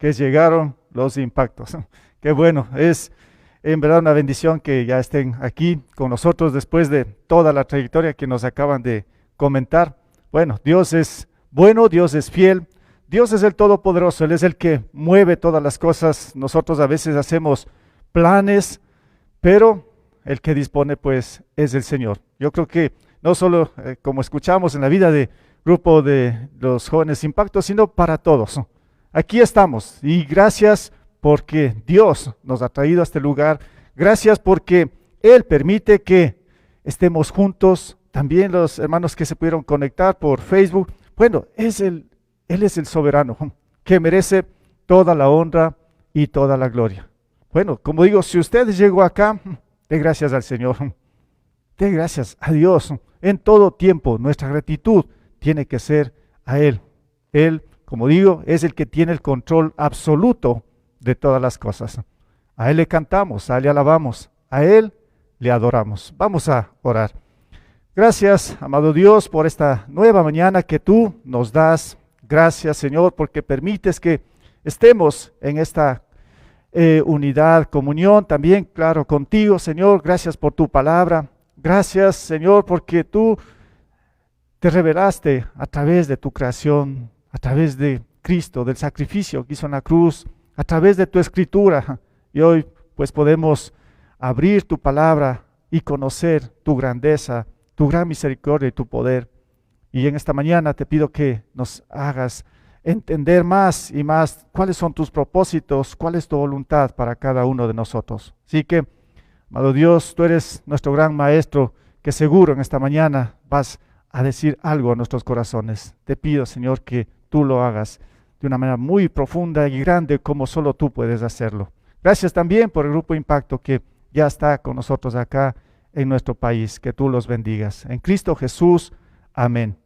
que llegaron los impactos. Qué bueno, es en verdad una bendición que ya estén aquí con nosotros después de toda la trayectoria que nos acaban de comentar. Bueno, Dios es bueno, Dios es fiel, Dios es el Todopoderoso, Él es el que mueve todas las cosas. Nosotros a veces hacemos planes, pero el que dispone pues es el Señor. Yo creo que no solo como escuchamos en la vida de grupo de los jóvenes Impacto, sino para todos. Aquí estamos y gracias porque Dios nos ha traído a este lugar. Gracias porque Él permite que estemos juntos. También los hermanos que se pudieron conectar por Facebook. Bueno, Él es el soberano que merece toda la honra y toda la gloria. Bueno, como digo, si usted llegó acá, dé gracias al Señor. Dé gracias a Dios. En todo tiempo, nuestra gratitud tiene que ser a Él. Él, como digo, es el que tiene el control absoluto de todas las cosas. A Él le cantamos, a Él le alabamos, a Él le adoramos. Vamos a orar. Gracias, amado Dios, por esta nueva mañana que tú nos das. Gracias, Señor, porque permites que estemos en esta unidad, comunión, también, claro, contigo, Señor. Gracias por tu palabra. Gracias, Señor, porque tú te revelaste a través de tu creación, a través de Cristo, del sacrificio que hizo en la cruz, a través de tu escritura. Y hoy pues podemos abrir tu palabra y conocer tu grandeza, tu gran misericordia y tu poder. Y en esta mañana te pido que nos hagas entender más y más cuáles son tus propósitos, cuál es tu voluntad para cada uno de nosotros. Así que, amado Dios, tú eres nuestro gran maestro, que seguro en esta mañana vas a decir algo a nuestros corazones. Te pido, Señor, que tú lo hagas de una manera muy profunda y grande como solo tú puedes hacerlo. Gracias también por el Grupo Impacto que ya está con nosotros acá en nuestro país. Que tú los bendigas. En Cristo Jesús. Amén.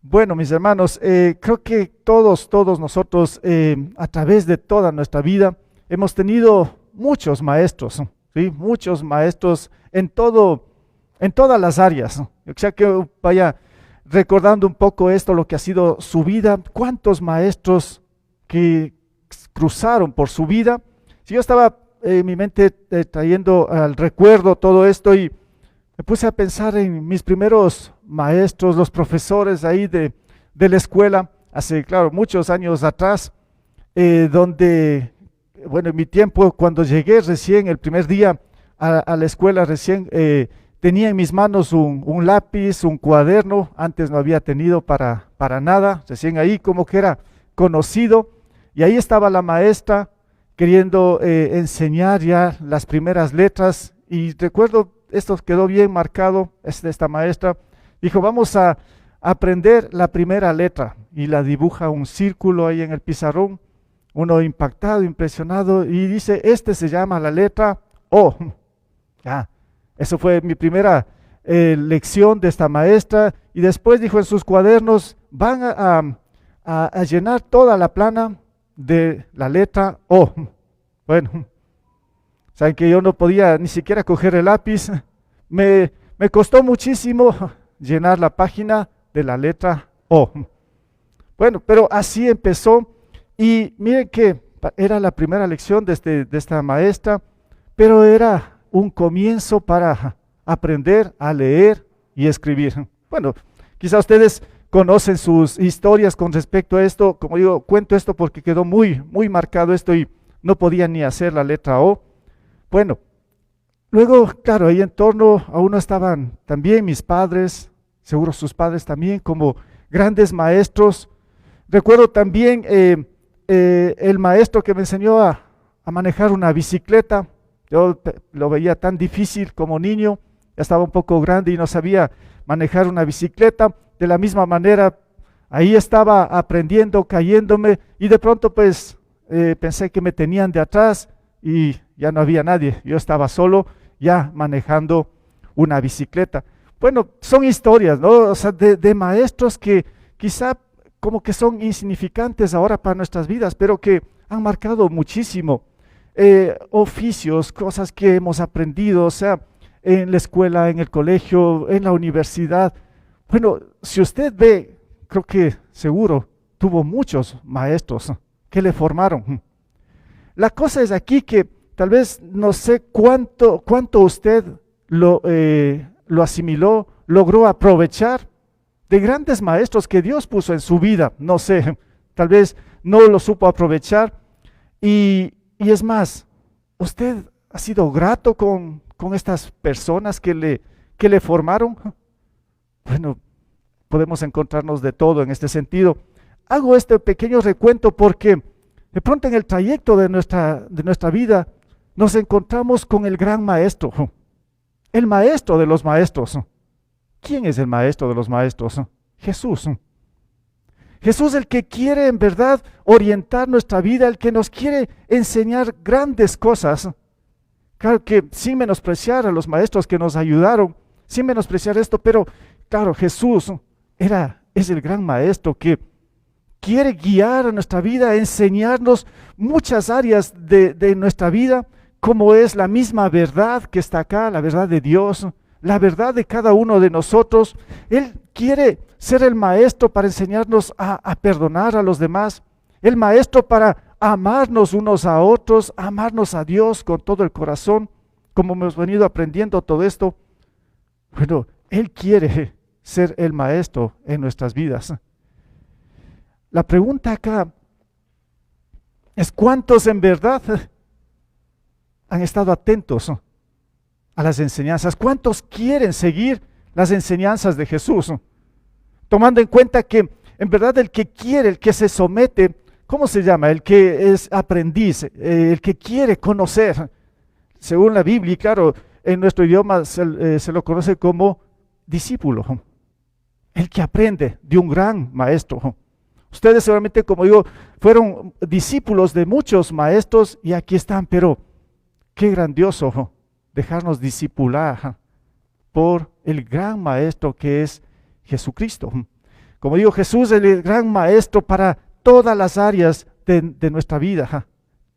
Bueno, mis hermanos, creo que todos nosotros a través de toda nuestra vida hemos tenido muchos maestros, ¿sí? Muchos maestros en todas las áreas. O sea que vaya recordando un poco esto, lo que ha sido su vida, cuántos maestros que cruzaron por su vida. Si yo estaba en mi mente trayendo al recuerdo todo esto y me puse a pensar en mis primeros maestros, los profesores ahí de la escuela, hace, claro, muchos años atrás, donde, bueno, en mi tiempo, cuando llegué recién, el primer día a la escuela, recién tenía en mis manos un lápiz, un cuaderno. Antes no había tenido para nada, recién ahí como que era conocido, y ahí estaba la maestra queriendo enseñar ya las primeras letras, y recuerdo, esto quedó bien marcado, esta maestra dijo, vamos a aprender la primera letra, y la dibuja un círculo ahí en el pizarrón, uno impactado, impresionado, y dice, se llama la letra O. Ya, eso fue mi primera lección de esta maestra, y después dijo en sus cuadernos, van a llenar toda la plana de la letra O. Bueno, saben que yo no podía ni siquiera coger el lápiz, me costó muchísimo llenar la página de la letra O. Bueno, pero así empezó, y miren que era la primera lección de esta maestra, pero era un comienzo para aprender a leer y escribir. Bueno, quizá ustedes conocen sus historias con respecto a esto. Como digo, cuento esto porque quedó muy marcado esto y no podía ni hacer la letra O. Bueno, luego, claro, ahí en torno a uno estaban también mis padres, seguro sus padres también, como grandes maestros. Recuerdo también el maestro que me enseñó a manejar una bicicleta. Yo lo veía tan difícil como niño, ya estaba un poco grande y no sabía manejar una bicicleta. De la misma manera, ahí estaba aprendiendo, cayéndome, y de pronto pues pensé que me tenían de atrás y ya no había nadie. Yo estaba solo ya manejando una bicicleta. Bueno, son historias, ¿no? O sea, de maestros que quizá como que son insignificantes ahora para nuestras vidas, pero que han marcado muchísimo. Oficios, cosas que hemos aprendido, o sea, en la escuela, en el colegio, en la universidad. Bueno, si usted ve, creo que seguro tuvo muchos maestros, que le formaron. La cosa es aquí que tal vez no sé cuánto usted lo asimiló, logró aprovechar de grandes maestros que Dios puso en su vida. No sé, tal vez no lo supo aprovechar. Y es más, ¿usted ha sido grato con estas personas que le formaron? Bueno, podemos encontrarnos de todo en este sentido. Hago este pequeño recuento porque de pronto en el trayecto de nuestra vida nos encontramos con el gran maestro, el maestro de los maestros. ¿Quién es el maestro de los maestros? Jesús. Jesús, el que quiere en verdad orientar nuestra vida, el que nos quiere enseñar grandes cosas. Claro que sin menospreciar a los maestros que nos ayudaron, sin menospreciar esto, pero claro, Jesús es el gran maestro que quiere guiar a nuestra vida, enseñarnos muchas áreas de nuestra vida, como es la misma verdad que está acá, la verdad de Dios, la verdad de cada uno de nosotros. Él quiere ser el maestro para enseñarnos a perdonar a los demás, el maestro para amarnos unos a otros, amarnos a Dios con todo el corazón, como hemos venido aprendiendo todo esto. Bueno, Él quiere ser el maestro en nuestras vidas. La pregunta acá es: ¿cuántos en verdad han estado atentos a las enseñanzas? ¿Cuántos quieren seguir las enseñanzas de Jesús? Tomando en cuenta que en verdad el que quiere, el que se somete, ¿cómo se llama? El que es aprendiz, el que quiere conocer. Según la Biblia, y claro, en nuestro idioma se lo conoce como discípulo. El que aprende de un gran maestro. Ustedes seguramente, como digo, fueron discípulos de muchos maestros y aquí están, pero qué grandioso dejarnos discipular por el gran maestro que es Jesucristo. Como digo, Jesús es el gran maestro para todas las áreas de nuestra vida.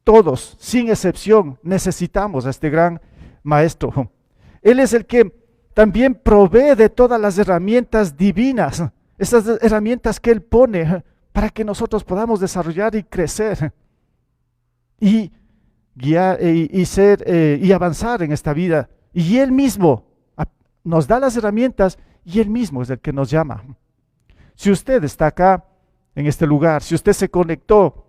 Todos, sin excepción, necesitamos a este gran maestro. Él es el que también provee de todas las herramientas divinas, esas herramientas que Él pone para que nosotros podamos desarrollar y crecer y guiar y avanzar en esta vida. Y Él mismo nos da las herramientas y Él mismo es el que nos llama. Si usted está acá en este lugar, si usted se conectó,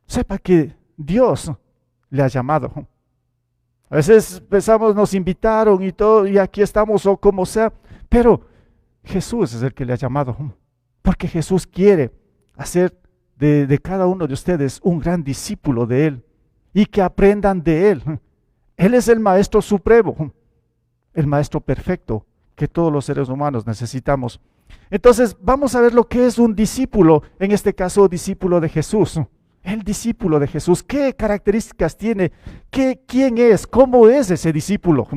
sepa que Dios le ha llamado. A veces pensamos, nos invitaron y todo, y aquí estamos o como sea, pero Jesús es el que le ha llamado, porque Jesús quiere hacer de cada uno de ustedes un gran discípulo de Él y que aprendan de Él. Él es el Maestro Supremo, el Maestro perfecto que todos los seres humanos necesitamos. Entonces vamos a ver lo que es un discípulo, en este caso discípulo de Jesús. El discípulo de Jesús, ¿qué características tiene? ¿Quién es? ¿Cómo es ese discípulo?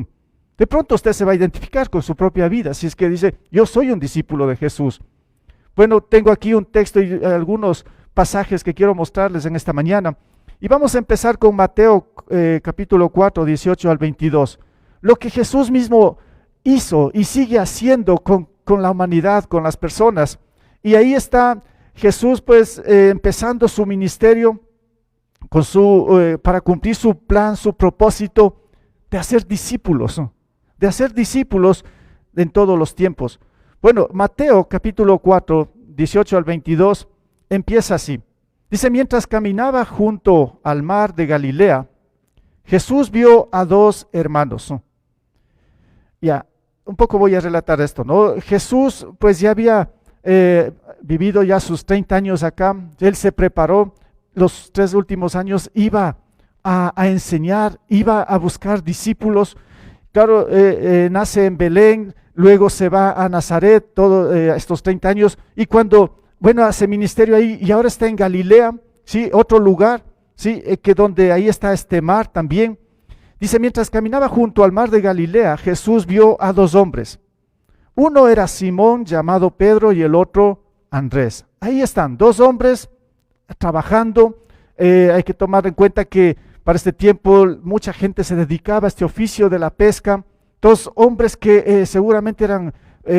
De pronto usted se va a identificar con su propia vida, si es que dice, yo soy un discípulo de Jesús. Bueno, tengo aquí un texto y algunos pasajes que quiero mostrarles en esta mañana. Y vamos a empezar con Mateo capítulo 4, 18 al 22. Lo que Jesús mismo hizo y sigue haciendo con la humanidad, con las personas. Y ahí está Jesús pues empezando su ministerio para cumplir su plan, su propósito de hacer discípulos en todos los tiempos. Bueno, Mateo capítulo 4, 18 al 22 empieza así. Dice: mientras caminaba junto al mar de Galilea, Jesús vio a dos hermanos. Ya, un poco voy a relatar esto, ¿no? Jesús pues ya había vivido ya sus 30 años acá. Él se preparó, los 3 últimos años iba a enseñar, iba a buscar discípulos. Claro, nace en Belén, luego se va a Nazaret, estos 30 años, y cuando, hace ministerio ahí, y ahora está en Galilea, ¿sí? Otro lugar, ¿sí? Que donde ahí está este mar también. Dice: mientras caminaba junto al mar de Galilea, Jesús vio a dos hombres. Uno era Simón, llamado Pedro, y el otro Andrés. Ahí están, dos hombres trabajando. Hay que tomar en cuenta que para este tiempo mucha gente se dedicaba a este oficio de la pesca. Dos hombres que seguramente eran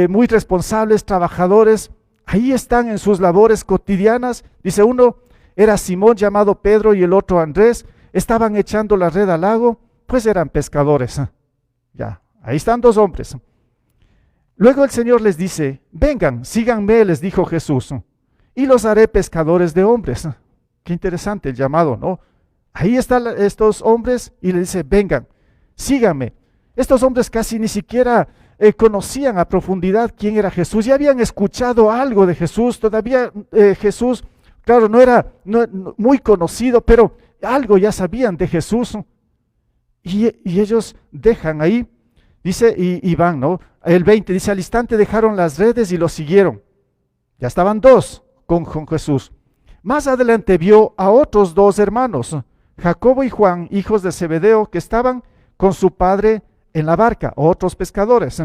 muy responsables, trabajadores. Ahí están en sus labores cotidianas. Dice uno, era Simón llamado Pedro y el otro Andrés, estaban echando la red al lago, pues eran pescadores. Ya, ahí están dos hombres. Luego el Señor les dice, vengan, síganme, les dijo Jesús, y los haré pescadores de hombres. Qué interesante el llamado, ¿no? Ahí están estos hombres y le dice, vengan, síganme. Estos hombres casi ni siquiera conocían a profundidad quién era Jesús, ya habían escuchado algo de Jesús, todavía Jesús, claro, no era muy conocido, pero algo ya sabían de Jesús. Y ellos dejan ahí, dice, y van, ¿no? El 20 dice, al instante dejaron las redes y lo siguieron. Ya estaban dos con Jesús. Más adelante vio a otros dos hermanos, Jacobo y Juan, hijos de Zebedeo, que estaban con su padre en la barca, otros pescadores.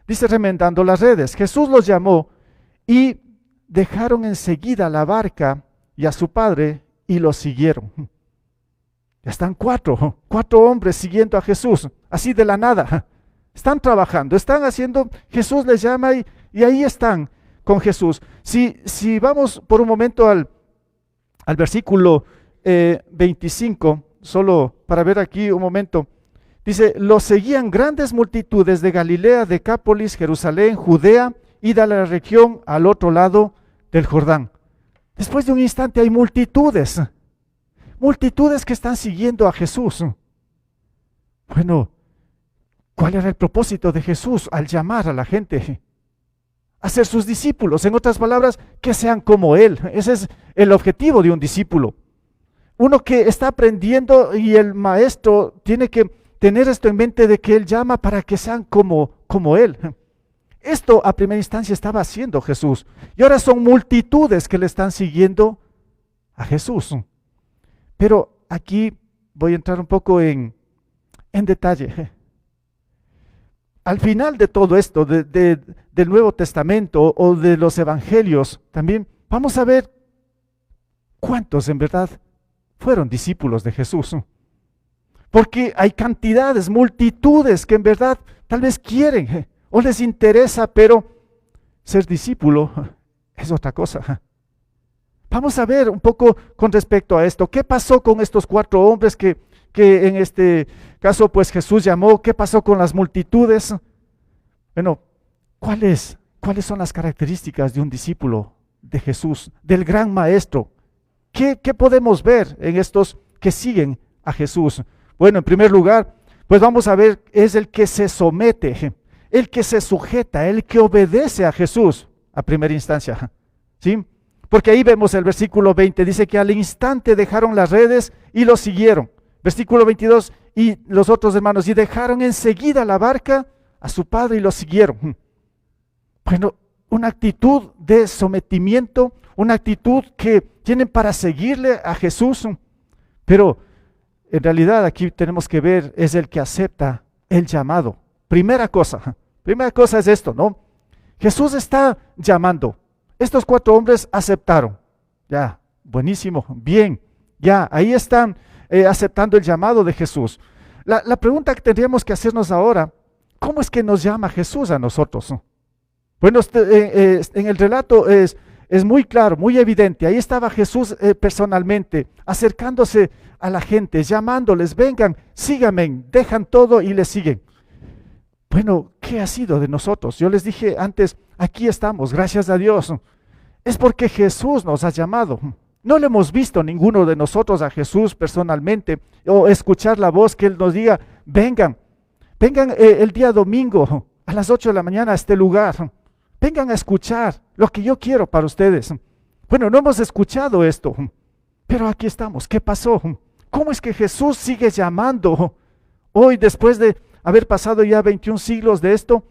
Dice, remendando las redes. Jesús los llamó y dejaron enseguida la barca y a su padre y lo siguieron. Ya están cuatro hombres siguiendo a Jesús, así de la nada. Están trabajando, están haciendo, Jesús les llama y ahí están con Jesús. Si vamos por un momento al versículo 25, solo para ver aquí un momento, dice, los seguían grandes multitudes de Galilea, Decápolis, Jerusalén, Judea y de la región al otro lado del Jordán. Después de un instante hay multitudes que están siguiendo a Jesús. Bueno, ¿cuál era el propósito de Jesús al llamar a la gente a ser sus discípulos? En otras palabras, que sean como Él. Ese es el objetivo de un discípulo. Uno que está aprendiendo y el maestro tiene que tener esto en mente de que Él llama para que sean como Él. Esto a primera instancia estaba haciendo Jesús. Y ahora son multitudes que le están siguiendo a Jesús. Pero aquí voy a entrar un poco en detalle. Al final de todo esto, del Nuevo Testamento o de los Evangelios, también vamos a ver cuántos en verdad fueron discípulos de Jesús. Porque hay cantidades, multitudes que en verdad tal vez quieren o les interesa, pero ser discípulo es otra cosa. Vamos a ver un poco con respecto a esto. ¿Qué pasó con estos cuatro hombres que en este caso pues Jesús llamó? ¿Qué pasó con las multitudes? Bueno, ¿cuáles son las características de un discípulo de Jesús, del gran maestro? ¿Qué podemos ver en estos que siguen a Jesús? Bueno, en primer lugar, pues vamos a ver, es el que se somete, el que se sujeta, el que obedece a Jesús a primera instancia, ¿sí? Porque ahí vemos el versículo 20, dice que al instante dejaron las redes y lo siguieron. Versículo 22, y los otros hermanos, y dejaron enseguida la barca a su padre y lo siguieron. Bueno, una actitud de sometimiento, una actitud que tienen para seguirle a Jesús, pero en realidad aquí tenemos que ver, es el que acepta el llamado. Primera cosa es esto, ¿no? Jesús está llamando. Estos cuatro hombres aceptaron. Ya, buenísimo, bien. Ya, ahí están aceptando el llamado de Jesús. La pregunta que tendríamos que hacernos ahora, ¿cómo es que nos llama Jesús a nosotros? Bueno, en el relato es muy claro, muy evidente. Ahí estaba Jesús personalmente, acercándose a la gente, llamándoles, vengan, síganme, dejan todo y les siguen. Bueno, ¿qué ha sido de nosotros? Yo les dije antes, aquí estamos, gracias a Dios. Es porque Jesús nos ha llamado. No le hemos visto ninguno de nosotros a Jesús personalmente o escuchar la voz que Él nos diga, vengan el día domingo a las 8 de la mañana a este lugar. Vengan a escuchar lo que yo quiero para ustedes. Bueno, no hemos escuchado esto, pero aquí estamos. ¿Qué pasó? ¿Cómo es que Jesús sigue llamando hoy después de haber pasado ya 21 siglos de esto?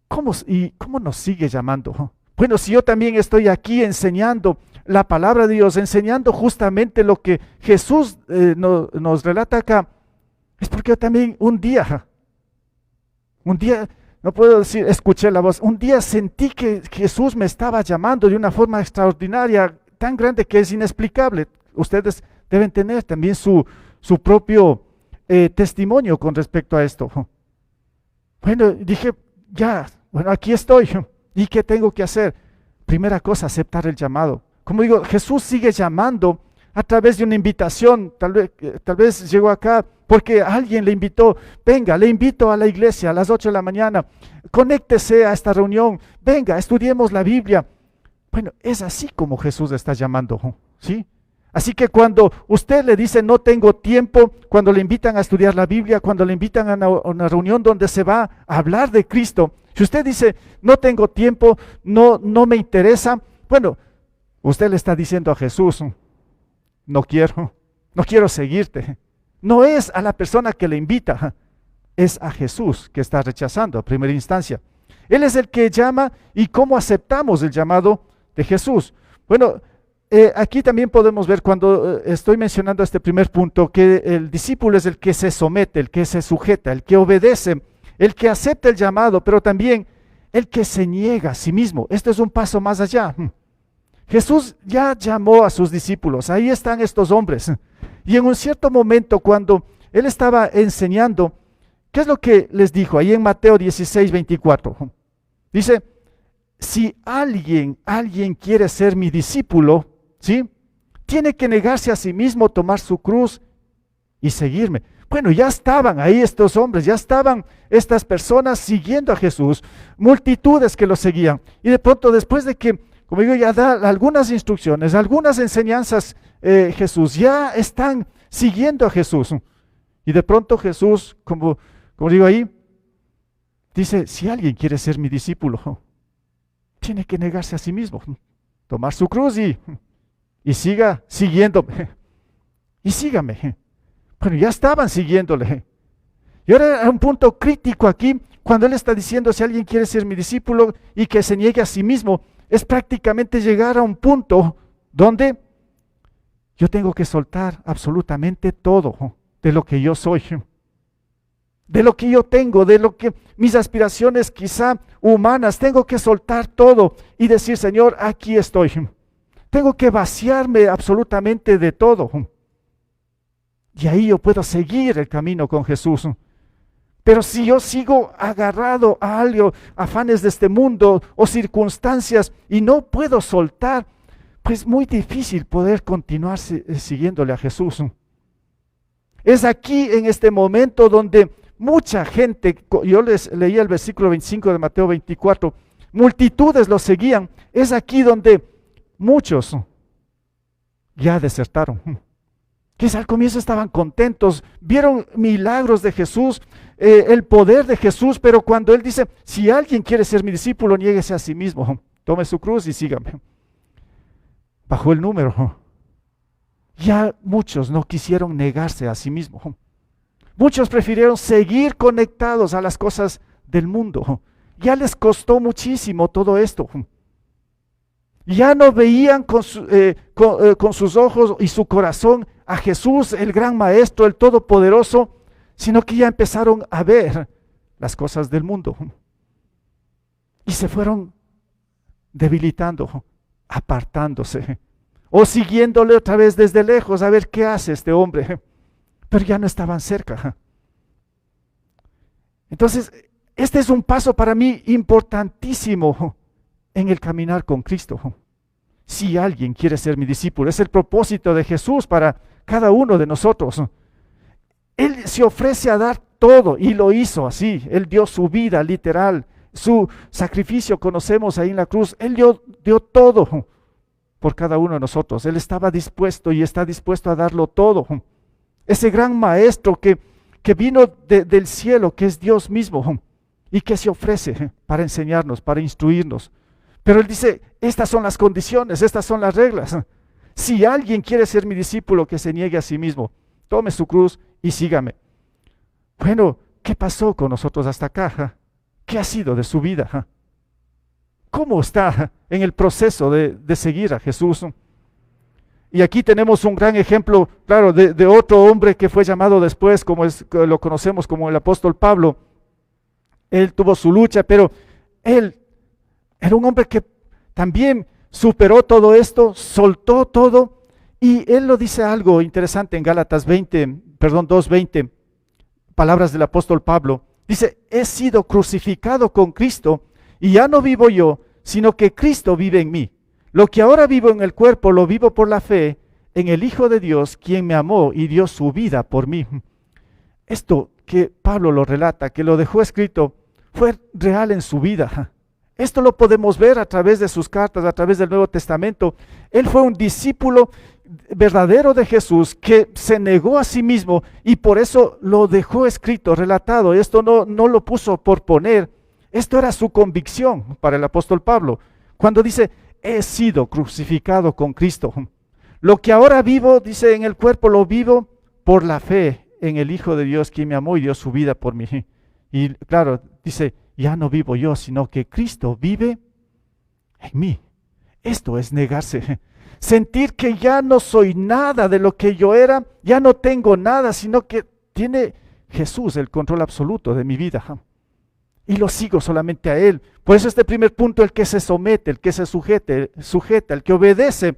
¿Cómo nos sigue llamando? Bueno, si yo también estoy aquí enseñando la palabra de Dios, enseñando justamente lo que Jesús nos relata acá, es porque yo también un día, no puedo decir, escuché la voz, un día sentí que Jesús me estaba llamando de una forma extraordinaria, tan grande que es inexplicable. Ustedes deben tener también su propio testimonio con respecto a esto. Bueno, dije, ya, bueno, aquí estoy. ¿Y qué tengo que hacer? Primera cosa, aceptar el llamado. como digo, Jesús sigue llamando a través de una invitación. Tal vez llegó acá porque alguien le invitó. Venga, le invito a la iglesia a las 8 de la mañana. Conéctese a esta reunión. Venga, estudiemos la Biblia. Bueno, es así como Jesús está llamando, ¿sí? Así que cuando usted le dice no tengo tiempo, cuando le invitan a estudiar la Biblia, cuando le invitan a una reunión donde se va a hablar de Cristo, si usted dice no tengo tiempo, no me interesa, bueno, usted le está diciendo a Jesús, no quiero seguirte. No es a la persona que le invita, es a Jesús que está rechazando a primera instancia. Él es el que llama. ¿Y cómo aceptamos el llamado de Jesús? Bueno, aquí también podemos ver cuando estoy mencionando este primer punto, que el discípulo es el que se somete, el que se sujeta, el que obedece, el que acepta el llamado, pero también el que se niega a sí mismo. Este es un paso más allá. Jesús ya llamó a sus discípulos, ahí están estos hombres. Y en un cierto momento, cuando Él estaba enseñando, ¿qué es lo que les dijo? Ahí en Mateo 16, 24. Dice, si alguien quiere ser mi discípulo, ¿sí? Tiene que negarse a sí mismo, tomar su cruz y seguirme. Bueno, ya estaban ahí estos hombres, ya estaban estas personas siguiendo a Jesús, multitudes que lo seguían. Y de pronto, después de que, como digo, ya da algunas instrucciones, algunas enseñanzas, Jesús, ya están siguiendo a Jesús. Y de pronto Jesús, como digo ahí, dice, si alguien quiere ser mi discípulo, tiene que negarse a sí mismo, tomar su cruz y siga siguiéndome. Y sígame. Bueno, ya estaban siguiéndole. Y ahora hay un punto crítico aquí, cuando Él está diciendo, si alguien quiere ser mi discípulo y que se niegue a sí mismo, es prácticamente llegar a un punto donde yo tengo que soltar absolutamente todo de lo que yo soy, de lo que yo tengo, de lo que mis aspiraciones quizá humanas, tengo que soltar todo y decir, Señor, aquí estoy. Tengo que vaciarme absolutamente de todo. Y ahí yo puedo seguir el camino con Jesús. Pero si yo sigo agarrado a algo, afanes de este mundo o circunstancias y no puedo soltar, pues muy difícil poder continuar siguiéndole a Jesús. Es aquí en este momento donde mucha gente, yo les leía el versículo 25 de Mateo 24, multitudes lo seguían. Es aquí donde muchos ya desertaron. Quizá al comienzo estaban contentos, vieron milagros de Jesús, el poder de Jesús, pero cuando Él dice, si alguien quiere ser mi discípulo, niéguese a sí mismo, tome su cruz y sígame. Bajó el número. Ya muchos no quisieron negarse a sí mismo. Muchos prefirieron seguir conectados a las cosas del mundo. Ya les costó muchísimo todo esto. Ya no veían con sus ojos y su corazón a Jesús, el gran Maestro, el Todopoderoso, sino que ya empezaron a ver las cosas del mundo. Y se fueron debilitando, apartándose, o siguiéndole otra vez desde lejos, a ver qué hace este hombre. Pero ya no estaban cerca. Entonces, este es un paso para mí importantísimo en el caminar con Cristo. Si alguien quiere ser mi discípulo, es el propósito de Jesús para cada uno de nosotros. Él se ofrece a dar todo y lo hizo así. Él dio su vida literal, su sacrificio conocemos ahí en la cruz. Él dio todo por cada uno de nosotros. Él estaba dispuesto y está dispuesto a darlo todo. Ese gran Maestro que vino del cielo, que es Dios mismo, y que se ofrece para enseñarnos, para instruirnos. Pero Él dice, estas son las condiciones, estas son las reglas. Si alguien quiere ser mi discípulo, que se niegue a sí mismo, tome su cruz y sígame. Bueno, ¿qué pasó con nosotros hasta acá? ¿Qué ha sido de su vida? ¿Cómo está en el proceso de seguir a Jesús? Y aquí tenemos un gran ejemplo, claro, de otro hombre que fue llamado después, lo conocemos como el apóstol Pablo. Él tuvo su lucha, pero él era un hombre que también superó todo esto, soltó todo, y él lo dice algo interesante en Gálatas 2:20, palabras del apóstol Pablo. Dice, he sido crucificado con Cristo, y ya no vivo yo, sino que Cristo vive en mí. Lo que ahora vivo en el cuerpo, lo vivo por la fe en el Hijo de Dios, quien me amó y dio su vida por mí. Esto que Pablo lo relata, que lo dejó escrito, fue real en su vida. Esto lo podemos ver a través de sus cartas, a través del Nuevo Testamento. Él fue un discípulo verdadero de Jesús que se negó a sí mismo y por eso lo dejó escrito, relatado. Esto no lo puso por poner. Esto era su convicción para el apóstol Pablo. Cuando dice, he sido crucificado con Cristo. Lo que ahora vivo, dice, en el cuerpo lo vivo por la fe en el Hijo de Dios, quien me amó y dio su vida por mí. Y claro, dice, ya no vivo yo, sino que Cristo vive en mí. Esto es negarse. Sentir que ya no soy nada de lo que yo era, ya no tengo nada, sino que tiene Jesús el control absoluto de mi vida. Y lo sigo solamente a Él. Por eso este primer punto, el que se somete, el que se sujeta, el que obedece,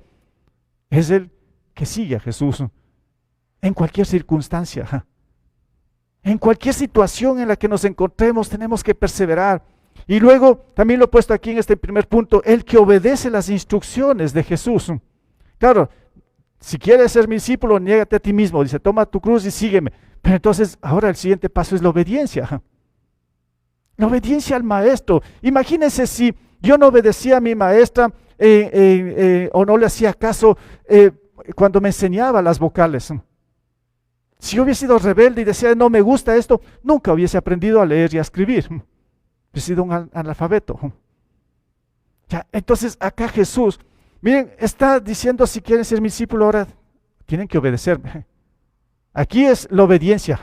es el que sigue a Jesús en cualquier circunstancia. En cualquier situación en la que nos encontremos tenemos que perseverar. Y luego, también lo he puesto aquí en este primer punto, el que obedece las instrucciones de Jesús. Claro, si quieres ser mi discípulo, niégate a ti mismo. Dice, toma tu cruz y sígueme. Pero entonces, ahora el siguiente paso es la obediencia. La obediencia al maestro. Imagínense si yo no obedecía a mi maestra o no le hacía caso cuando me enseñaba las vocales. Si yo hubiese sido rebelde y decía, no me gusta esto, nunca hubiese aprendido a leer y a escribir. Hubiese sido un analfabeto. Ya, entonces acá Jesús, miren, está diciendo, si quieren ser mi discípulo, ahora tienen que obedecerme. Aquí es la obediencia.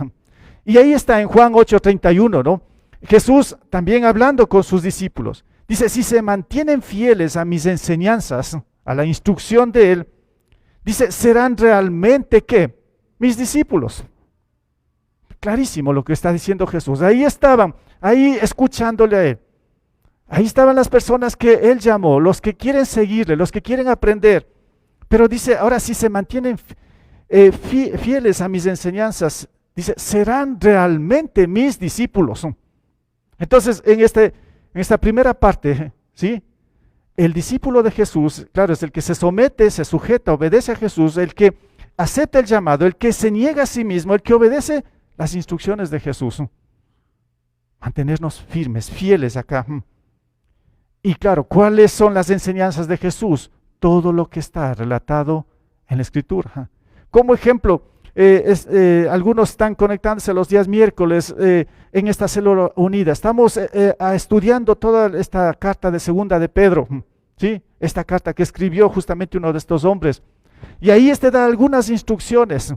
Y ahí está en Juan 8:31, ¿no? Jesús también hablando con sus discípulos. Dice, si se mantienen fieles a mis enseñanzas, a la instrucción de Él, dice, serán realmente, ¿qué? Mis discípulos. Clarísimo lo que está diciendo Jesús. Ahí estaban, ahí escuchándole a Él. Ahí estaban las personas que Él llamó, los que quieren seguirle, los que quieren aprender. Pero dice, ahora si se mantienen fieles a mis enseñanzas, dice, serán realmente mis discípulos. Entonces, en esta primera parte, ¿sí? El discípulo de Jesús, claro, es el que se somete, se sujeta, obedece a Jesús, el que acepta el llamado, el que se niega a sí mismo, el que obedece las instrucciones de Jesús. Mantenernos firmes, fieles acá. Y claro, ¿cuáles son las enseñanzas de Jesús? Todo lo que está relatado en la Escritura. Como ejemplo, algunos están conectándose los días miércoles en esta célula unida. Estamos estudiando toda esta carta de segunda de Pedro, ¿sí? Esta carta que escribió justamente uno de estos hombres. Y ahí da algunas instrucciones.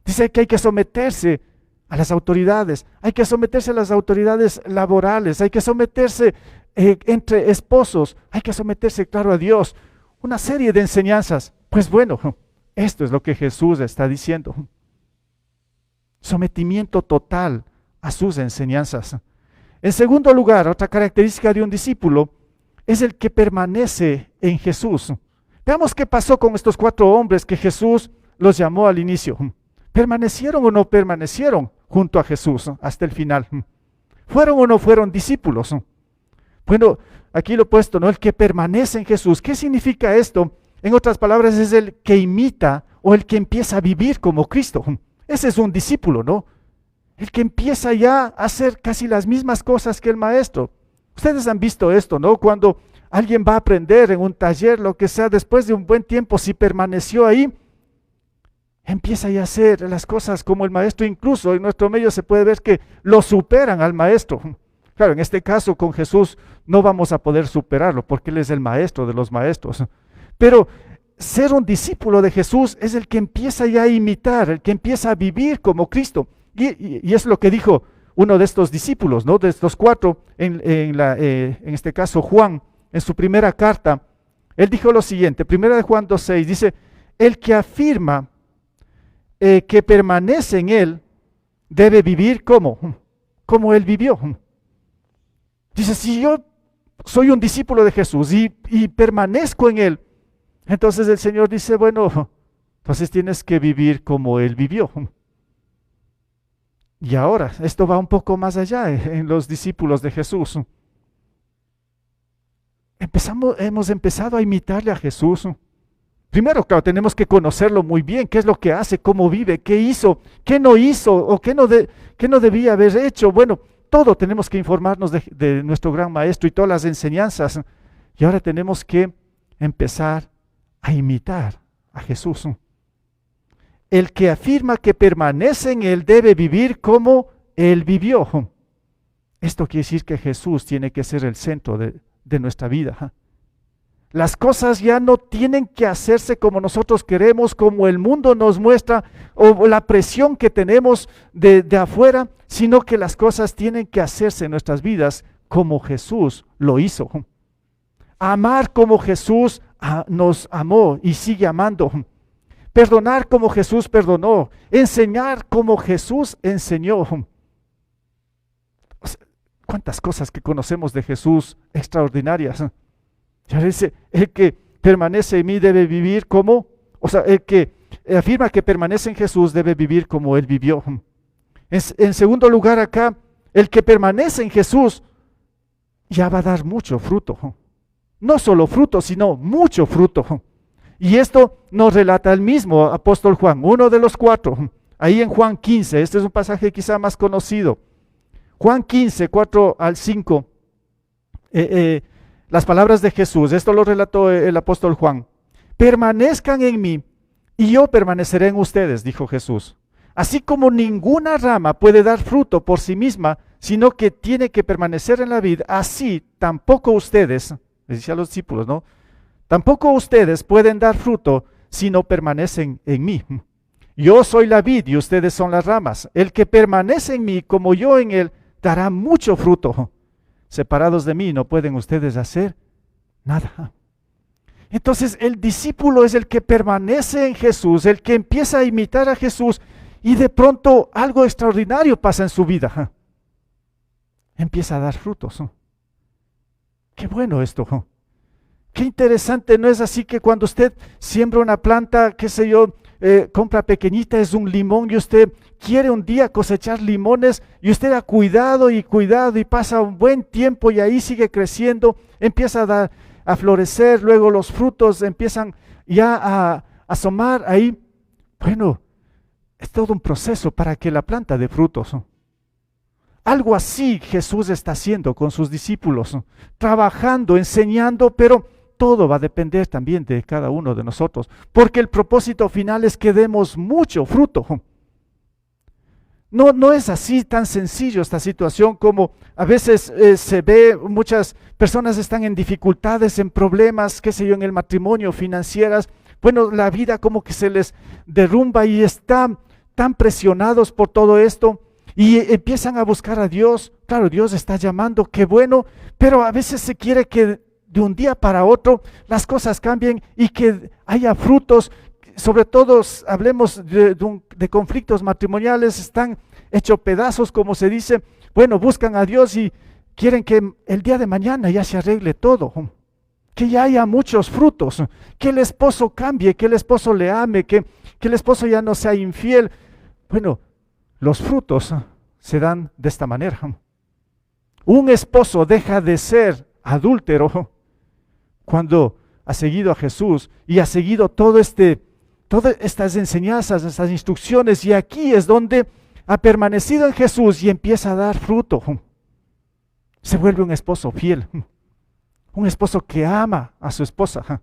Dice que hay que someterse a las autoridades, hay que someterse a las autoridades laborales, hay que someterse entre esposos, hay que someterse, claro, a Dios. Una serie de enseñanzas. Pues bueno, esto es lo que Jesús está diciendo. Sometimiento total a sus enseñanzas. En segundo lugar, otra característica de un discípulo es el que permanece en Jesús. Veamos qué pasó con estos 4 hombres que Jesús los llamó al inicio. ¿Permanecieron o no permanecieron junto a Jesús hasta el final? ¿Fueron o no fueron discípulos? Bueno, aquí lo he puesto, ¿no? El que permanece en Jesús. ¿Qué significa esto? En otras palabras, es el que imita o el que empieza a vivir como Cristo. Ese es un discípulo, ¿no? El que empieza ya a hacer casi las mismas cosas que el maestro. Ustedes han visto esto, ¿no? Cuando alguien va a aprender en un taller, lo que sea, después de un buen tiempo, si permaneció ahí, empieza ya a hacer las cosas como el maestro. Incluso en nuestro medio se puede ver que lo superan al maestro. Claro, en este caso con Jesús no vamos a poder superarlo porque Él es el maestro de los maestros. Pero ser un discípulo de Jesús es el que empieza ya a imitar, el que empieza a vivir como Cristo. Y es lo que dijo uno de estos discípulos, ¿no? De estos 4, en este caso Juan, en su primera carta, él dijo lo siguiente, primera de Juan 2:6, dice, el que afirma que permanece en Él, debe vivir como Él vivió. Dice, si yo soy un discípulo de Jesús y permanezco en Él, entonces el Señor dice, bueno, entonces tienes que vivir como Él vivió. Y ahora, esto va un poco más allá en los discípulos de Jesús. hemos empezado a imitarle a Jesús. Primero, claro, tenemos que conocerlo muy bien, qué es lo que hace, cómo vive, qué hizo, qué no hizo o qué no debía haber hecho. Bueno, todo tenemos que informarnos de nuestro gran maestro y todas las enseñanzas. Y ahora tenemos que empezar a imitar a Jesús. El que afirma que permanece en Él debe vivir como Él vivió. Esto quiere decir que Jesús tiene que ser el centro de nuestra vida. Las cosas ya no tienen que hacerse como nosotros queremos, como el mundo nos muestra, o la presión que tenemos de afuera, sino que las cosas tienen que hacerse en nuestras vidas como Jesús lo hizo. Amar como Jesús nos amó y sigue amando. Perdonar como Jesús perdonó. Enseñar como Jesús enseñó. ¿Cuántas cosas que conocemos de Jesús extraordinarias? Ya dice, el que permanece en mí debe vivir como, el que afirma que permanece en Jesús debe vivir como Él vivió. En segundo lugar acá, el que permanece en Jesús ya va a dar mucho fruto. No solo fruto, sino mucho fruto. Y esto nos relata el mismo apóstol Juan, uno de los 4, ahí en Juan 15, este es un pasaje quizá más conocido. Juan 15, 4 al 5, las palabras de Jesús, esto lo relató el apóstol Juan. Permanezcan en mí y yo permaneceré en ustedes, dijo Jesús. Así como ninguna rama puede dar fruto por sí misma, sino que tiene que permanecer en la vid, así tampoco ustedes, les decía a los discípulos, ¿no? Tampoco ustedes pueden dar fruto si no permanecen en mí. Yo soy la vid y ustedes son las ramas. El que permanece en mí como yo en él, dará mucho fruto. Separados de mí no pueden ustedes hacer nada. Entonces el discípulo es el que permanece en Jesús, el que empieza a imitar a Jesús y de pronto algo extraordinario pasa en su vida. Empieza a dar frutos. Qué bueno esto. Qué interesante, ¿no es así que cuando usted siembra una planta, qué sé yo, compra pequeñita, es un limón y usted quiere un día cosechar limones y usted ha cuidado y pasa un buen tiempo y ahí sigue creciendo, empieza a florecer, luego los frutos empiezan ya a asomar ahí? Bueno, es todo un proceso para que la planta dé frutos. Algo así Jesús está haciendo con sus discípulos, trabajando, enseñando, pero todo va a depender también de cada uno de nosotros, porque el propósito final es que demos mucho fruto. No es así tan sencillo esta situación como a veces se ve, muchas personas están en dificultades, en problemas, qué sé yo, en el matrimonio, financieras. Bueno, la vida como que se les derrumba y están tan presionados por todo esto y empiezan a buscar a Dios. Claro, Dios está llamando, qué bueno, pero a veces se quiere que de un día para otro las cosas cambien y que haya frutos. Sobre todo hablemos de conflictos matrimoniales, están hechos pedazos, como se dice. Bueno, buscan a Dios y quieren que el día de mañana ya se arregle todo, que ya haya muchos frutos, que el esposo cambie, que el esposo le ame, que el esposo ya no sea infiel. Bueno, los frutos se dan de esta manera. Un esposo deja de ser adúltero cuando ha seguido a Jesús y ha seguido todas estas enseñanzas, estas instrucciones, y aquí es donde ha permanecido en Jesús y empieza a dar fruto. Se vuelve un esposo fiel, un esposo que ama a su esposa,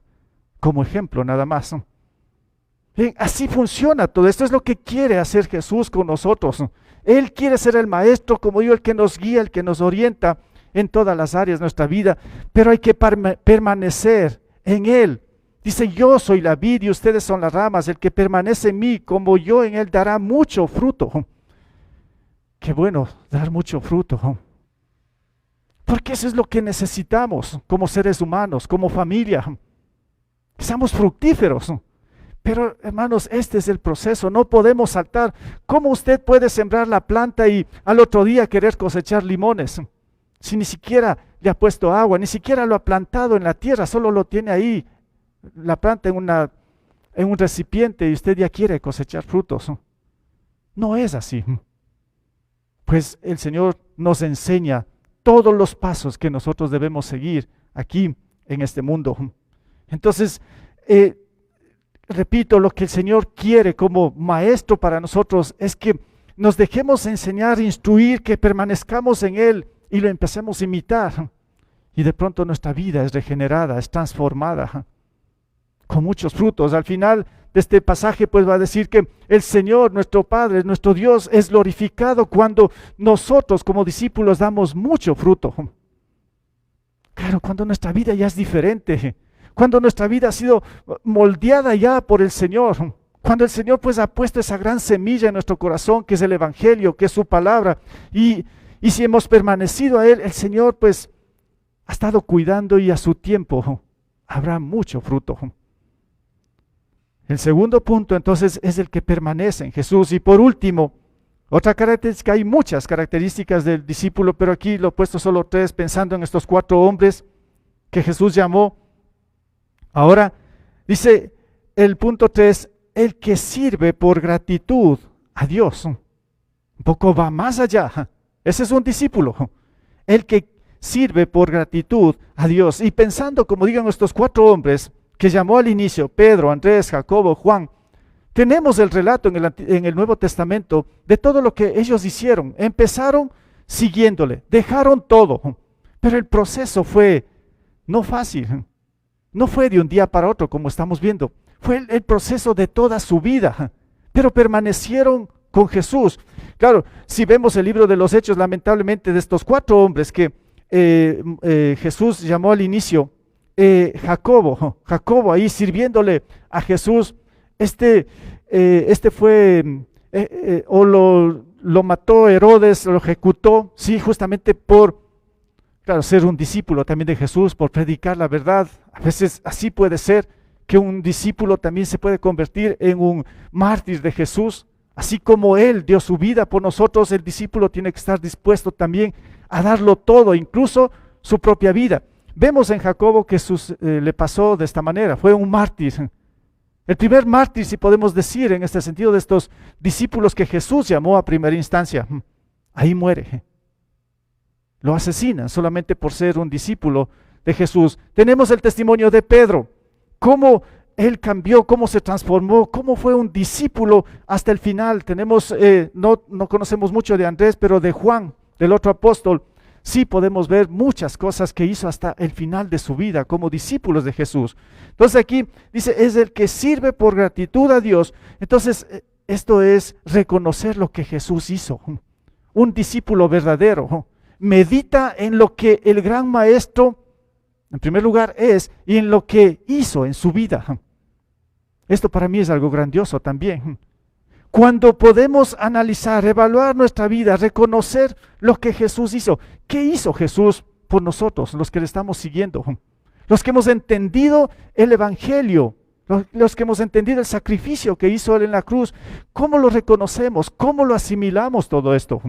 como ejemplo nada más. Bien, así funciona todo esto, es lo que quiere hacer Jesús con nosotros. Él quiere ser el maestro, como yo, el que nos guía, el que nos orienta en todas las áreas de nuestra vida, pero hay que permanecer en Él. Dice, yo soy la vid y ustedes son las ramas, el que permanece en mí, como yo en Él, dará mucho fruto. Qué bueno, dar mucho fruto. Porque eso es lo que necesitamos como seres humanos, como familia. Que seamos fructíferos. Pero hermanos, este es el proceso, no podemos saltar. ¿Cómo usted puede sembrar la planta y al otro día querer cosechar limones? Si ni siquiera le ha puesto agua, ni siquiera lo ha plantado en la tierra, solo lo tiene ahí, la planta en un recipiente y usted ya quiere cosechar frutos. No es así. Pues el Señor nos enseña todos los pasos que nosotros debemos seguir aquí en este mundo. Entonces, repito, lo que el Señor quiere como maestro para nosotros es que nos dejemos enseñar, instruir, que permanezcamos en Él y lo empecemos a imitar. Y de pronto nuestra vida es regenerada, es transformada, con muchos frutos. Al final de este pasaje pues va a decir que el Señor, nuestro Padre, nuestro Dios, es glorificado cuando nosotros como discípulos damos mucho fruto. Claro, cuando nuestra vida ya es diferente, cuando nuestra vida ha sido moldeada ya por el Señor, cuando el Señor pues ha puesto esa gran semilla en nuestro corazón, que es el Evangelio, que es su palabra, y si hemos permanecido a Él, el Señor pues ha estado cuidando y a su tiempo habrá mucho fruto. El segundo punto entonces es el que permanece en Jesús. Y por último, otra característica, hay muchas características del discípulo, pero aquí lo he puesto solo 3 pensando en estos 4 hombres que Jesús llamó. Ahora dice el punto 3, el que sirve por gratitud a Dios. Un poco va más allá. Ese es un discípulo, el que sirve por gratitud a Dios. Y pensando, como digan estos 4 hombres que llamó al inicio, Pedro, Andrés, Jacobo, Juan, tenemos el relato en el Nuevo Testamento de todo lo que ellos hicieron. Empezaron siguiéndole, dejaron todo, pero el proceso fue no fácil, no fue de un día para otro como estamos viendo, fue el proceso de toda su vida, pero permanecieron con Jesús. Claro, si vemos el libro de los Hechos, lamentablemente de estos 4 hombres que Jesús llamó al inicio, Jacobo ahí sirviéndole a Jesús, este fue, o lo mató Herodes, lo ejecutó, sí, justamente por, claro, ser un discípulo también de Jesús, por predicar la verdad. A veces así puede ser, que un discípulo también se puede convertir en un mártir de Jesús. Así como Él dio su vida por nosotros, el discípulo tiene que estar dispuesto también a darlo todo, incluso su propia vida. Vemos en Jacobo que le pasó de esta manera, fue un mártir. El primer mártir, si podemos decir en este sentido, de estos discípulos que Jesús llamó a primera instancia, ahí muere. Lo asesinan solamente por ser un discípulo de Jesús. Tenemos el testimonio de Pedro, cómo él cambió, cómo se transformó, cómo fue un discípulo hasta el final. Tenemos, no conocemos mucho de Andrés, pero de Juan, del otro apóstol, sí podemos ver muchas cosas que hizo hasta el final de su vida como discípulos de Jesús. Entonces aquí dice, es el que sirve por gratitud a Dios. Entonces esto es reconocer lo que Jesús hizo. Un discípulo verdadero medita en lo que el gran maestro, en primer lugar, es, y en lo que hizo en su vida. Esto para mí es algo grandioso también. Cuando podemos analizar, evaluar nuestra vida, reconocer lo que Jesús hizo. ¿Qué hizo Jesús por nosotros, los que le estamos siguiendo? Los que hemos entendido el Evangelio, los que hemos entendido el sacrificio que hizo Él en la cruz. ¿Cómo lo reconocemos? ¿Cómo lo asimilamos todo esto?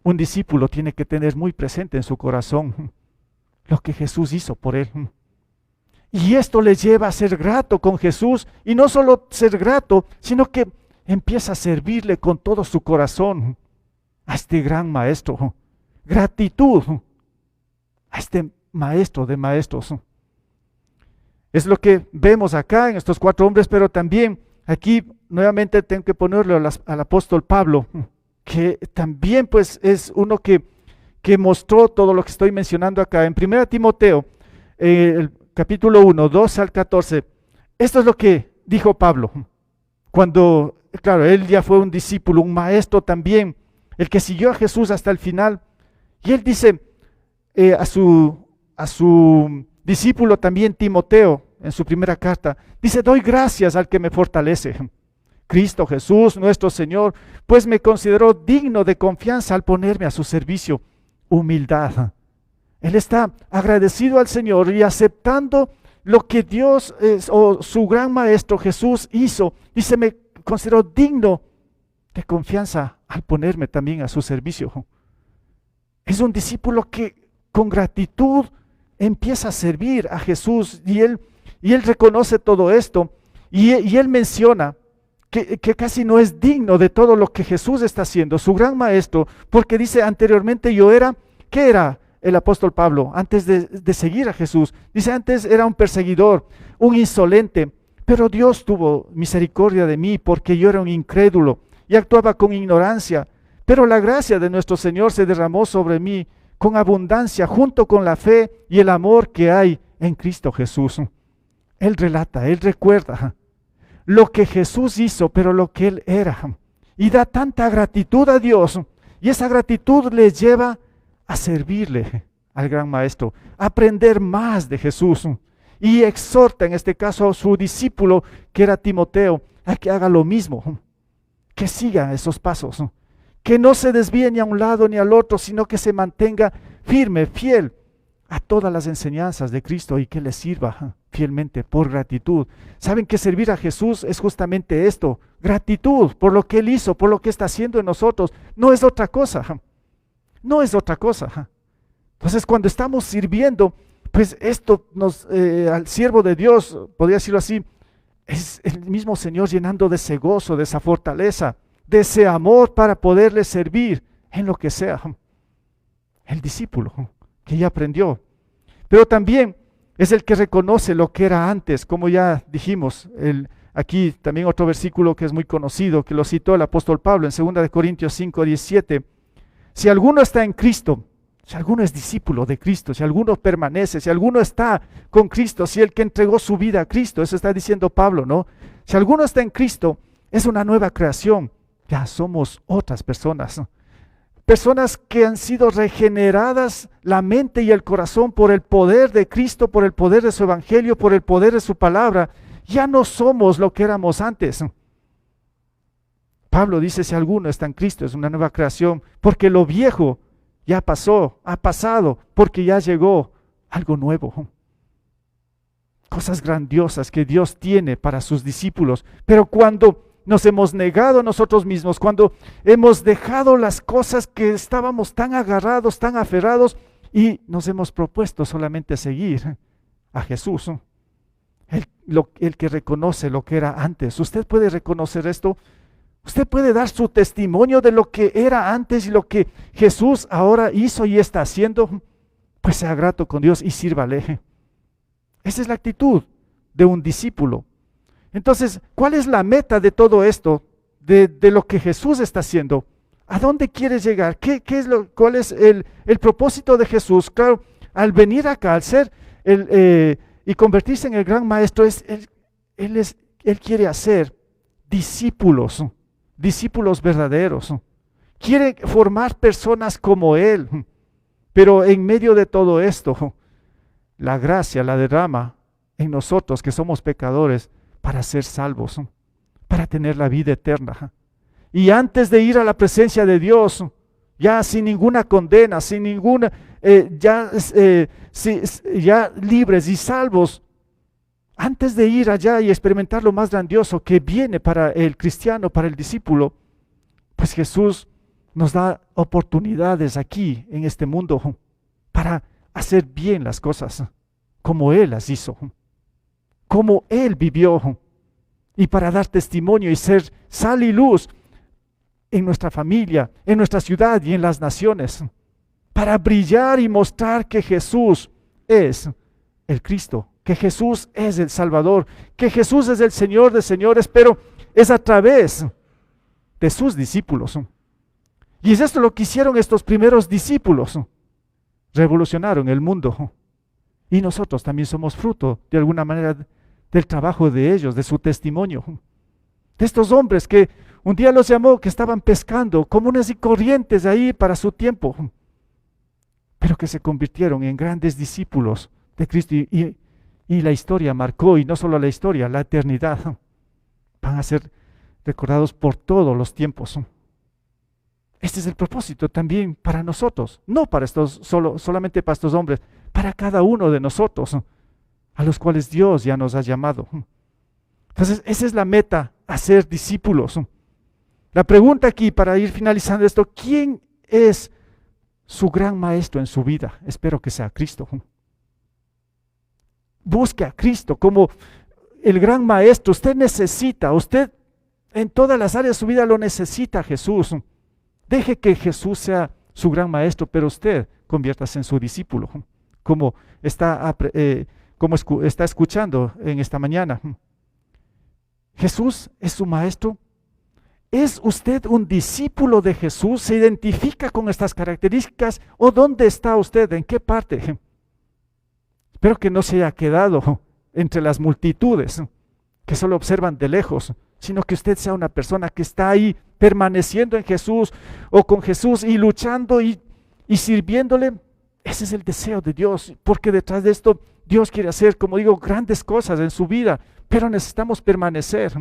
Un discípulo tiene que tener muy presente en su corazón lo que Jesús hizo por él. Y esto le lleva a ser grato con Jesús, y no solo ser grato, sino que empieza a servirle con todo su corazón a este gran maestro. Gratitud a este maestro de maestros. Es lo que vemos acá en estos 4 hombres, pero también aquí nuevamente tengo que ponerle al apóstol Pablo, que también pues es uno que mostró todo lo que estoy mencionando acá. En 1 Timoteo, el capítulo 1, 12 al 14, esto es lo que dijo Pablo, cuando, claro, él ya fue un discípulo, un maestro también, el que siguió a Jesús hasta el final, y él dice a su discípulo también Timoteo, en su primera carta, dice, doy gracias al que me fortalece, Cristo Jesús nuestro Señor, pues me consideró digno de confianza al ponerme a su servicio. Humildad. Él está agradecido al Señor y aceptando lo que Dios o su gran maestro Jesús hizo. Dice, me considero digno de confianza al ponerme también a su servicio. Es un discípulo que con gratitud empieza a servir a Jesús, y él reconoce todo esto, y él menciona que casi no es digno de todo lo que Jesús está haciendo, su gran maestro, porque dice anteriormente yo era, ¿qué era? el apóstol Pablo antes de seguir a Jesús. Dice, antes era un perseguidor, un insolente, pero Dios tuvo misericordia de mí porque yo era un incrédulo y actuaba con ignorancia. Pero la gracia de nuestro Señor se derramó sobre mí con abundancia, junto con la fe y el amor que hay en Cristo Jesús. Él relata, él recuerda lo que Jesús hizo, pero lo que él era. Y da tanta gratitud a Dios. Y esa gratitud le lleva a servirle al gran maestro, a aprender más de Jesús. Y exhorta en este caso a su discípulo, que era Timoteo, a que haga lo mismo, que siga esos pasos, que no se desvíe ni a un lado ni al otro, sino que se mantenga firme, fiel a todas las enseñanzas de Cristo y que le sirva fielmente por gratitud. Saben que servir a Jesús es justamente esto, gratitud por lo que Él hizo, por lo que está haciendo en nosotros. No es otra cosa, no es otra cosa. Entonces cuando estamos sirviendo, pues esto al siervo de Dios, podría decirlo así, es el mismo Señor llenando de ese gozo, de esa fortaleza, de ese amor para poderle servir en lo que sea. El discípulo que ya aprendió, pero también es el que reconoce lo que era antes, como ya dijimos. Aquí también otro versículo que es muy conocido, que lo citó el apóstol Pablo en 2 Corintios 5:17. Si alguno está en Cristo, si alguno es discípulo de Cristo, si alguno permanece, si alguno está con Cristo, si el que entregó su vida a Cristo, eso está diciendo Pablo, ¿no? Si alguno está en Cristo, es una nueva creación, ya somos otras personas. Personas que han sido regeneradas la mente y el corazón por el poder de Cristo, por el poder de su evangelio, por el poder de su palabra. Ya no somos lo que éramos antes. Pablo dice, si alguno está en Cristo, es una nueva creación, porque lo viejo ya pasó, ha pasado, porque ya llegó algo nuevo. Cosas grandiosas que Dios tiene para sus discípulos. Pero cuando nos hemos negado a nosotros mismos, cuando hemos dejado las cosas que estábamos tan agarrados, tan aferrados, y nos hemos propuesto solamente seguir a Jesús, el que reconoce lo que era antes. Usted puede reconocer esto, usted puede dar su testimonio de lo que era antes y lo que Jesús ahora hizo y está haciendo. Pues sea grato con Dios y sírvale. Esa es la actitud de un discípulo. Entonces, ¿cuál es la meta de todo esto? De lo que Jesús está haciendo. ¿A dónde quieres llegar? ¿Cuál es el propósito de Jesús? Claro, al venir acá, al ser y convertirse en el gran maestro, Él quiere hacer discípulos verdaderos. Quiere formar personas como Él. Pero en medio de todo esto, la gracia la derrama en nosotros que somos pecadores, para ser salvos, para tener la vida eterna. Y antes de ir a la presencia de Dios, ya sin ninguna condena, sin ninguna, ya libres y salvos, antes de ir allá y experimentar lo más grandioso que viene para el cristiano, para el discípulo, pues Jesús nos da oportunidades aquí en este mundo para hacer bien las cosas, como Él las hizo, como Él vivió, y para dar testimonio y ser sal y luz en nuestra familia, en nuestra ciudad y en las naciones, para brillar y mostrar que Jesús es el Cristo, que Jesús es el Salvador, que Jesús es el Señor de señores, pero es a través de sus discípulos. Y es esto lo que hicieron estos primeros discípulos, revolucionaron el mundo. Y nosotros también somos fruto, de alguna manera, del trabajo de ellos, de su testimonio. De estos hombres que un día los llamó, que estaban pescando, comunes y corrientes ahí para su tiempo, pero que se convirtieron en grandes discípulos de Cristo. Y la historia marcó, y no solo la historia, la eternidad. Van a ser recordados por todos los tiempos. Este es el propósito también para nosotros, no para solamente para estos hombres, para cada uno de nosotros, a los cuales Dios ya nos ha llamado. Entonces, esa es la meta, hacer discípulos. La pregunta aquí, para ir finalizando esto, ¿quién es su gran maestro en su vida? Espero que sea Cristo. Busque a Cristo como el gran maestro. Usted en todas las áreas de su vida lo necesita Jesús. Deje que Jesús sea su gran maestro, pero usted conviértase en su discípulo, como está, está escuchando en esta mañana. Jesús es su maestro. ¿Es usted un discípulo de Jesús? ¿Se identifica con estas características? ¿O dónde está usted? ¿En qué parte? Espero que no se haya quedado entre las multitudes que solo observan de lejos, sino que usted sea una persona que está ahí permaneciendo en Jesús o con Jesús y luchando y sirviéndole. Ese es el deseo de Dios, porque detrás de esto Dios quiere hacer, como digo, grandes cosas en su vida, pero necesitamos permanecer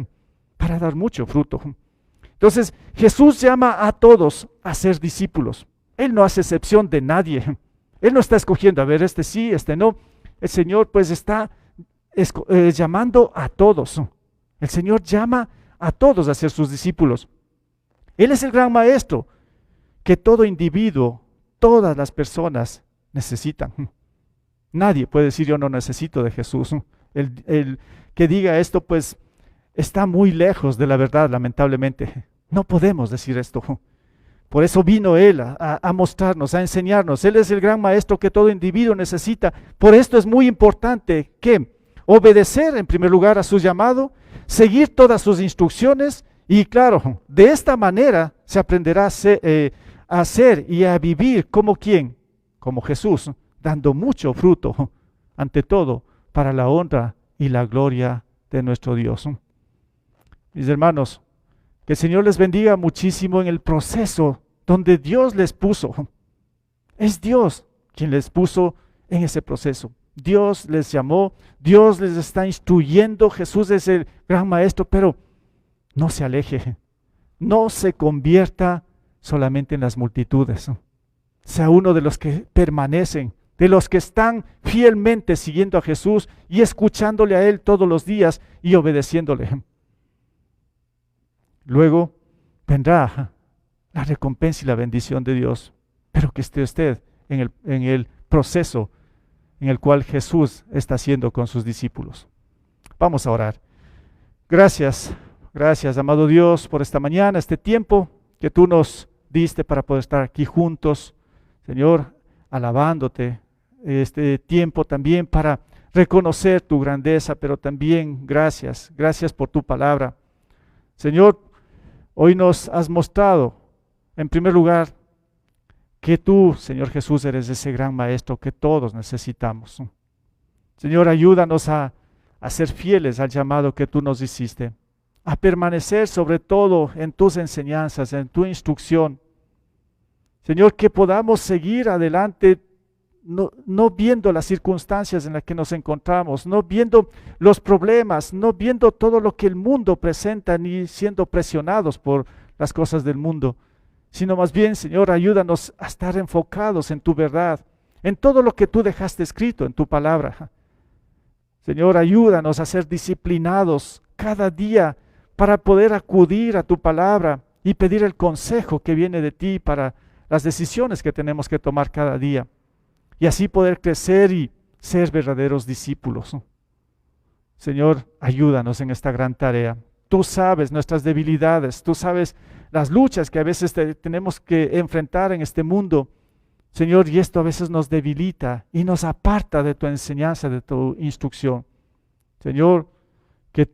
para dar mucho fruto. Entonces, Jesús llama a todos a ser discípulos. Él no hace excepción de nadie. Él no está escogiendo, a ver, este sí, este no. El Señor pues está llamando a todos. El Señor llama a todos a ser sus discípulos. Él es el gran maestro que todo individuo, todas las personas necesitan. Nadie puede decir yo no necesito de Jesús. El que diga esto pues está muy lejos de la verdad, lamentablemente. No podemos decir esto. Por eso vino Él a mostrarnos, a enseñarnos. Él es el gran maestro que todo individuo necesita. Por esto es muy importante que obedecer en primer lugar a su llamado, seguir todas sus instrucciones y claro, de esta manera se aprenderá a hacer y a vivir como ¿quién? Como Jesús, dando mucho fruto, ante todo, para la honra y la gloria de nuestro Dios. Mis hermanos, que el Señor les bendiga muchísimo en el proceso donde Dios les puso. Es Dios quien les puso en ese proceso. Dios les llamó, Dios les está instruyendo, Jesús es el gran maestro, pero no se aleje, no se convierta solamente en las multitudes. Sea uno de los que permanecen, de los que están fielmente siguiendo a Jesús y escuchándole a Él todos los días y obedeciéndole. Luego vendrá la recompensa y la bendición de Dios, pero que esté usted en el proceso en el cual Jesús está haciendo con sus discípulos. Vamos a orar. Gracias, amado Dios, por esta mañana, este tiempo que tú nos diste para poder estar aquí juntos, Señor, alabándote, este tiempo también para reconocer tu grandeza, pero también gracias por tu palabra. Señor, hoy nos has mostrado, en primer lugar, que tú, Señor Jesús, eres ese gran maestro que todos necesitamos. Señor, ayúdanos a ser fieles al llamado que tú nos hiciste, a permanecer sobre todo en tus enseñanzas, en tu instrucción. Señor, que podamos seguir adelante, no viendo las circunstancias en las que nos encontramos, no viendo los problemas, no viendo todo lo que el mundo presenta, ni siendo presionados por las cosas del mundo, sino más bien, Señor, ayúdanos a estar enfocados en tu verdad, en todo lo que tú dejaste escrito en tu palabra. Señor, ayúdanos a ser disciplinados cada día para poder acudir a tu palabra y pedir el consejo que viene de ti para las decisiones que tenemos que tomar cada día y así poder crecer y ser verdaderos discípulos. Señor, ayúdanos en esta gran tarea. Tú sabes nuestras debilidades, tú sabes las luchas que a veces tenemos que enfrentar en este mundo, Señor, y esto a veces nos debilita y nos aparta de tu enseñanza, de tu instrucción. Señor, que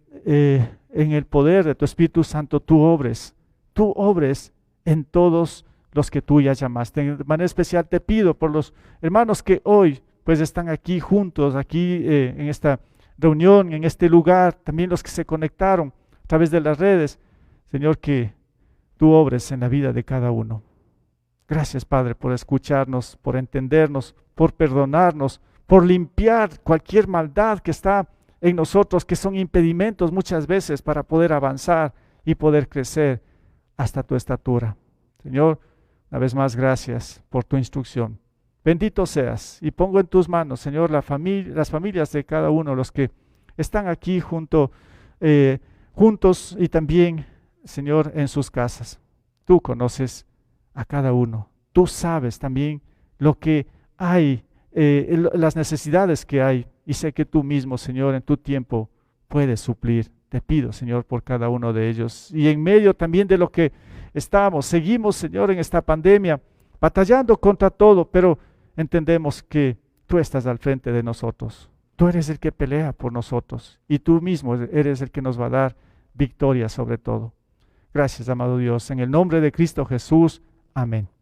en el poder de tu Espíritu Santo tú obres en todos los que tú ya llamaste. De manera especial te pido por los hermanos que hoy pues están aquí juntos, aquí en esta reunión, en este lugar, también los que se conectaron a través de las redes. Señor, que tú obres en la vida de cada uno. Gracias, Padre, por escucharnos, por entendernos, por perdonarnos, por limpiar cualquier maldad que está en nosotros, que son impedimentos muchas veces para poder avanzar y poder crecer hasta tu estatura. Señor, una vez más, gracias por tu instrucción. Bendito seas y pongo en tus manos, Señor, las familias de cada uno, los que están aquí juntos y también, Señor, en sus casas. Tú conoces a cada uno. Tú sabes también lo que hay, las necesidades que hay. Y sé que tú mismo, Señor, en tu tiempo puedes suplir. Te pido, Señor, por cada uno de ellos. Y en medio también de lo que seguimos, Señor, en esta pandemia, batallando contra todo, pero entendemos que tú estás al frente de nosotros. Tú eres el que pelea por nosotros y tú mismo eres el que nos va a dar victoria sobre todo. Gracias, amado Dios. En el nombre de Cristo Jesús. Amén.